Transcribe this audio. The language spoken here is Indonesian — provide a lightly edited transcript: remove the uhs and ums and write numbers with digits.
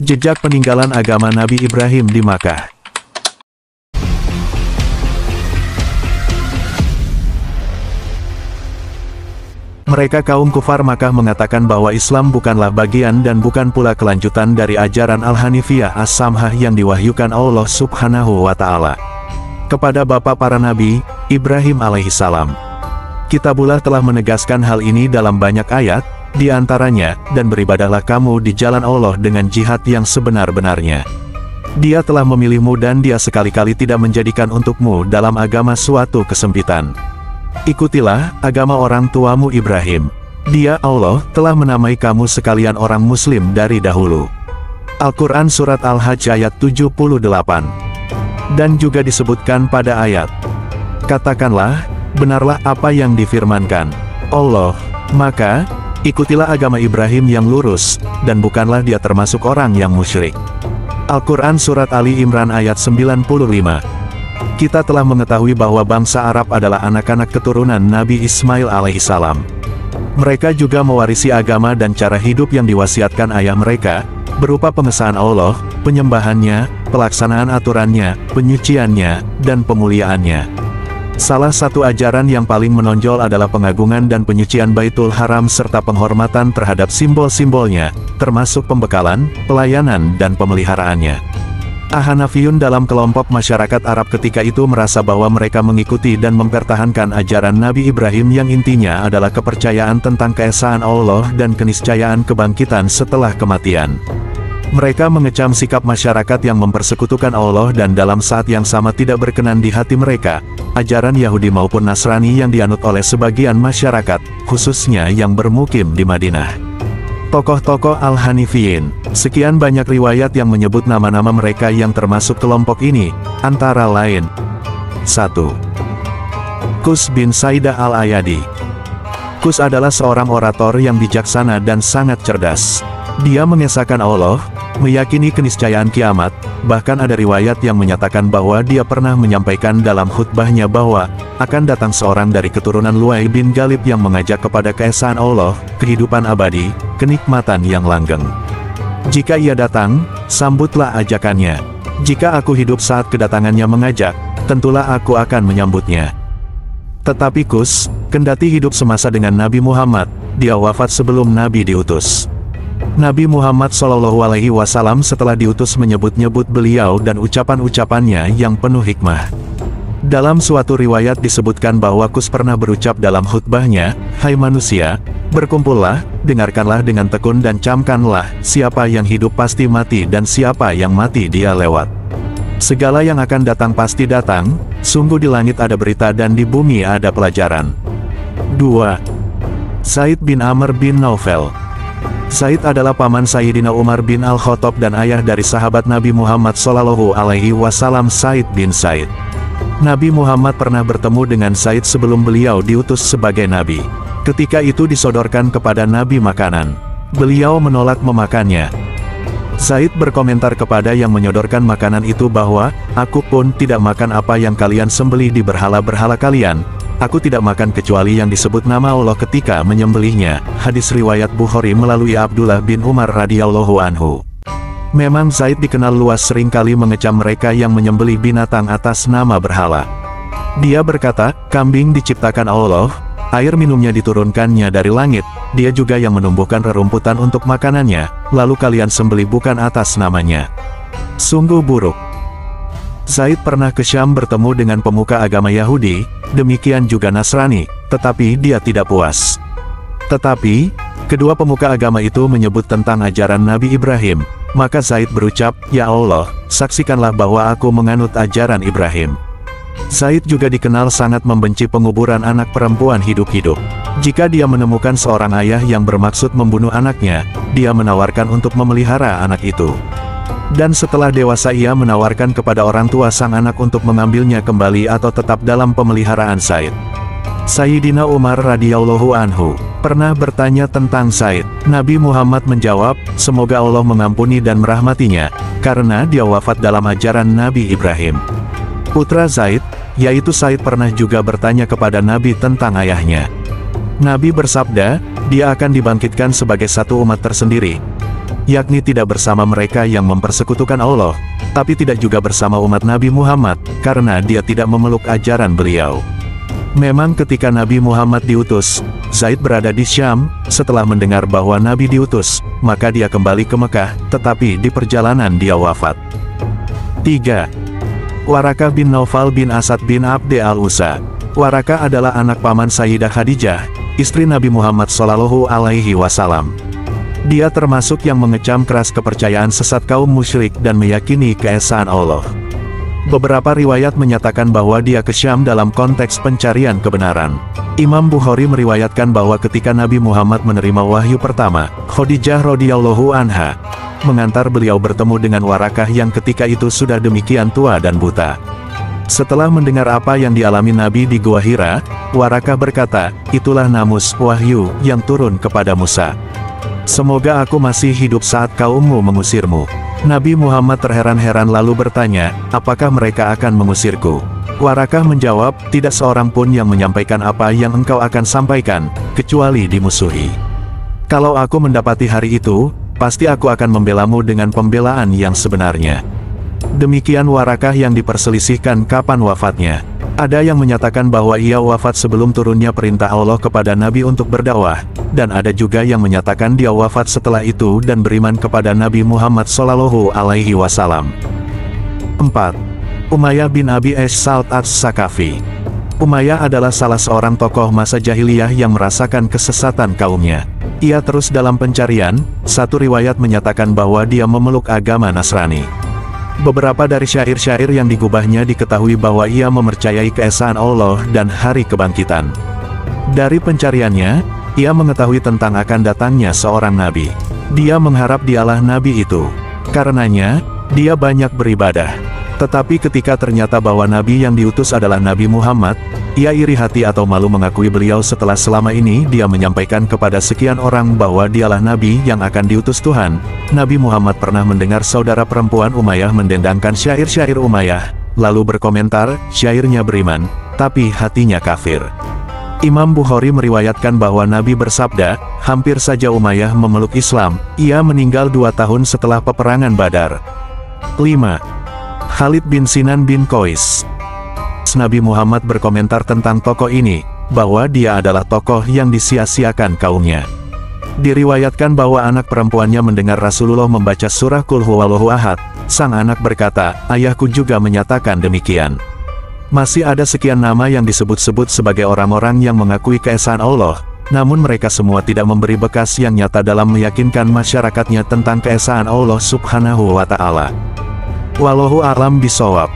Jejak peninggalan agama Nabi Ibrahim di Makkah. Mereka kaum kufar Makkah mengatakan bahwa Islam bukanlah bagian dan bukan pula kelanjutan dari ajaran Al-Hanifiyah As-Samhah yang diwahyukan Allah Subhanahu wa Ta'ala kepada bapa para nabi, Ibrahim alaihissalam. Kitabullah telah menegaskan hal ini dalam banyak ayat, di antaranya, dan beribadahlah kamu di jalan Allah dengan jihad yang sebenar-benarnya. Dia telah memilihmu dan dia sekali-kali tidak menjadikan untukmu dalam agama suatu kesempitan. Ikutilah agama orang tuamu Ibrahim. Dia, Allah, telah menamai kamu sekalian orang muslim dari dahulu. Al-Quran Surat Al-Hajj ayat 78. Dan juga disebutkan pada ayat, katakanlah, benarlah apa yang difirmankan Allah, maka ikutilah agama Ibrahim yang lurus, dan bukanlah dia termasuk orang yang musyrik. Al-Quran Surat Ali Imran ayat 95. Kita telah mengetahui bahwa bangsa Arab adalah anak-anak keturunan Nabi Ismail alaihissalam. Mereka juga mewarisi agama dan cara hidup yang diwasiatkan ayah mereka, berupa pengesahan Allah, penyembahannya, pelaksanaan aturannya, penyuciannya, dan pemuliaannya. Salah satu ajaran yang paling menonjol adalah pengagungan dan penyucian Baitul Haram serta penghormatan terhadap simbol-simbolnya, termasuk pembekalan, pelayanan dan pemeliharaannya. Hanafiyun dalam kelompok masyarakat Arab ketika itu merasa bahwa mereka mengikuti dan mempertahankan ajaran Nabi Ibrahim yang intinya adalah kepercayaan tentang keesaan Allah dan keniscayaan kebangkitan setelah kematian. Mereka mengecam sikap masyarakat yang mempersekutukan Allah dan dalam saat yang sama tidak berkenan di hati mereka, ajaran Yahudi maupun Nasrani yang dianut oleh sebagian masyarakat, khususnya yang bermukim di Madinah. Tokoh-tokoh Al-Hanifiyin, sekian banyak riwayat yang menyebut nama-nama mereka yang termasuk kelompok ini, antara lain 1. Qus bin Saidah Al-Ayadi. Qus adalah seorang orator yang bijaksana dan sangat cerdas. Dia mengesahkan Allah, meyakini keniscayaan kiamat, bahkan ada riwayat yang menyatakan bahwa dia pernah menyampaikan dalam khutbahnya bahwa akan datang seorang dari keturunan Luay bin Ghalib yang mengajak kepada keesaan Allah, kehidupan abadi, kenikmatan yang langgeng. Jika ia datang, sambutlah ajakannya. Jika aku hidup saat kedatangannya mengajak, tentulah aku akan menyambutnya. Tetapi Qus, kendati hidup semasa dengan Nabi Muhammad, dia wafat sebelum Nabi diutus. Nabi Muhammad SAW setelah diutus menyebut-nyebut beliau dan ucapan-ucapannya yang penuh hikmah. Dalam suatu riwayat disebutkan bahwa Qus pernah berucap dalam khutbahnya, "Hai manusia, berkumpullah, dengarkanlah dengan tekun dan camkanlah, siapa yang hidup pasti mati dan siapa yang mati dia lewat. Segala yang akan datang pasti datang, sungguh di langit ada berita dan di bumi ada pelajaran." 2. Said bin Amr bin Naufel. Said adalah paman Sayyidina Umar bin Al-Khattab dan ayah dari sahabat Nabi Muhammad SAW Said bin Said. Nabi Muhammad pernah bertemu dengan Said sebelum beliau diutus sebagai Nabi. Ketika itu disodorkan kepada Nabi makanan. Beliau menolak memakannya. Said berkomentar kepada yang menyodorkan makanan itu bahwa, "Aku pun tidak makan apa yang kalian sembelih di berhala-berhala kalian. Aku tidak makan kecuali yang disebut nama Allah ketika menyembelihnya." Hadis riwayat Bukhari melalui Abdullah bin Umar radhiyallahu anhu. Memang Zaid dikenal luas seringkali mengecam mereka yang menyembelih binatang atas nama berhala. Dia berkata, "Kambing diciptakan Allah, air minumnya diturunkannya dari langit, dia juga yang menumbuhkan rerumputan untuk makanannya, lalu kalian sembelih bukan atas namanya. Sungguh buruk." Zaid pernah ke Syam bertemu dengan pemuka agama Yahudi, demikian juga Nasrani, tetapi dia tidak puas. Tetapi, kedua pemuka agama itu menyebut tentang ajaran Nabi Ibrahim, maka Zaid berucap, "Ya Allah, saksikanlah bahwa aku menganut ajaran Ibrahim." Zaid juga dikenal sangat membenci penguburan anak perempuan hidup-hidup. Jika dia menemukan seorang ayah yang bermaksud membunuh anaknya, dia menawarkan untuk memelihara anak itu. Dan setelah dewasa ia menawarkan kepada orang tua sang anak untuk mengambilnya kembali atau tetap dalam pemeliharaan Zaid. Sayyidina Umar radhiyallahu anhu pernah bertanya tentang Zaid. Nabi Muhammad menjawab, "Semoga Allah mengampuni dan merahmatinya, karena dia wafat dalam ajaran Nabi Ibrahim." Putra Zaid, yaitu Said pernah juga bertanya kepada Nabi tentang ayahnya. Nabi bersabda, dia akan dibangkitkan sebagai satu umat tersendiri. yakni tidak bersama mereka yang mempersekutukan Allah, tapi tidak juga bersama umat Nabi Muhammad, karena dia tidak memeluk ajaran beliau. Memang ketika Nabi Muhammad diutus, Zaid berada di Syam. Setelah mendengar bahwa Nabi diutus, maka dia kembali ke Mekah, tetapi di perjalanan dia wafat. 3. Warakah bin Naufal bin Asad bin Abd al-Uzza. Warakah adalah anak paman Sayyidah Khadijah, istri Nabi Muhammad Shallallahu Alaihi Wasallam. Dia termasuk yang mengecam keras kepercayaan sesat kaum musyrik dan meyakini keesaan Allah. Beberapa riwayat menyatakan bahwa dia ke Syam dalam konteks pencarian kebenaran. Imam Bukhari meriwayatkan bahwa ketika Nabi Muhammad menerima wahyu pertama, Khadijah radhiyallahu anha mengantar beliau bertemu dengan Warakah yang ketika itu sudah demikian tua dan buta. Setelah mendengar apa yang dialami Nabi di Gua Hira, Warakah berkata, "Itulah namus wahyu yang turun kepada Musa. Semoga aku masih hidup saat kaummu mengusirmu." Nabi Muhammad terheran-heran lalu bertanya, "Apakah mereka akan mengusirku?" Warakah menjawab, "Tidak seorang pun yang menyampaikan apa yang engkau akan sampaikan, kecuali dimusuhi. Kalau aku mendapati hari itu, pasti aku akan membelamu dengan pembelaan yang sebenarnya." Demikian Warakah yang diperselisihkan kapan wafatnya. Ada yang menyatakan bahwa ia wafat sebelum turunnya perintah Allah kepada Nabi untuk berdakwah, dan ada juga yang menyatakan dia wafat setelah itu dan beriman kepada Nabi Muhammad Shallallahu Alaihi Wasallam. 4. Umayyah bin Abi Salt as-Sakafi. Umayyah adalah salah seorang tokoh masa jahiliyah yang merasakan kesesatan kaumnya. Ia terus dalam pencarian. Satu riwayat menyatakan bahwa dia memeluk agama Nasrani. Beberapa dari syair-syair yang digubahnya diketahui bahwa ia mempercayai keesaan Allah dan hari kebangkitan. Dari pencariannya, ia mengetahui tentang akan datangnya seorang nabi. Dia mengharap dialah nabi itu. Karenanya, dia banyak beribadah. Tetapi ketika ternyata bahwa nabi yang diutus adalah Nabi Muhammad, ia iri hati atau malu mengakui beliau setelah selama ini dia menyampaikan kepada sekian orang bahwa dialah nabi yang akan diutus Tuhan. Nabi Muhammad pernah mendengar saudara perempuan Umayyah mendendangkan syair-syair Umayyah, lalu berkomentar, "Syairnya beriman, tapi hatinya kafir." Imam Bukhari meriwayatkan bahwa Nabi bersabda, "Hampir saja Umayyah memeluk Islam, ia meninggal 2 tahun setelah peperangan Badar." 5. Khalid bin Sinan bin Qais. Nabi Muhammad berkomentar tentang tokoh ini, bahwa dia adalah tokoh yang disia-siakan kaumnya. Diriwayatkan bahwa anak perempuannya mendengar Rasulullah membaca surah Qul Huwallahu Ahad. Sang anak berkata, "Ayahku juga menyatakan demikian." Masih ada sekian nama yang disebut-sebut sebagai orang-orang yang mengakui keesaan Allah, namun mereka semua tidak memberi bekas yang nyata dalam meyakinkan masyarakatnya tentang keesaan Allah Subhanahu wa Ta'ala. Wallahu a'lam bishawab.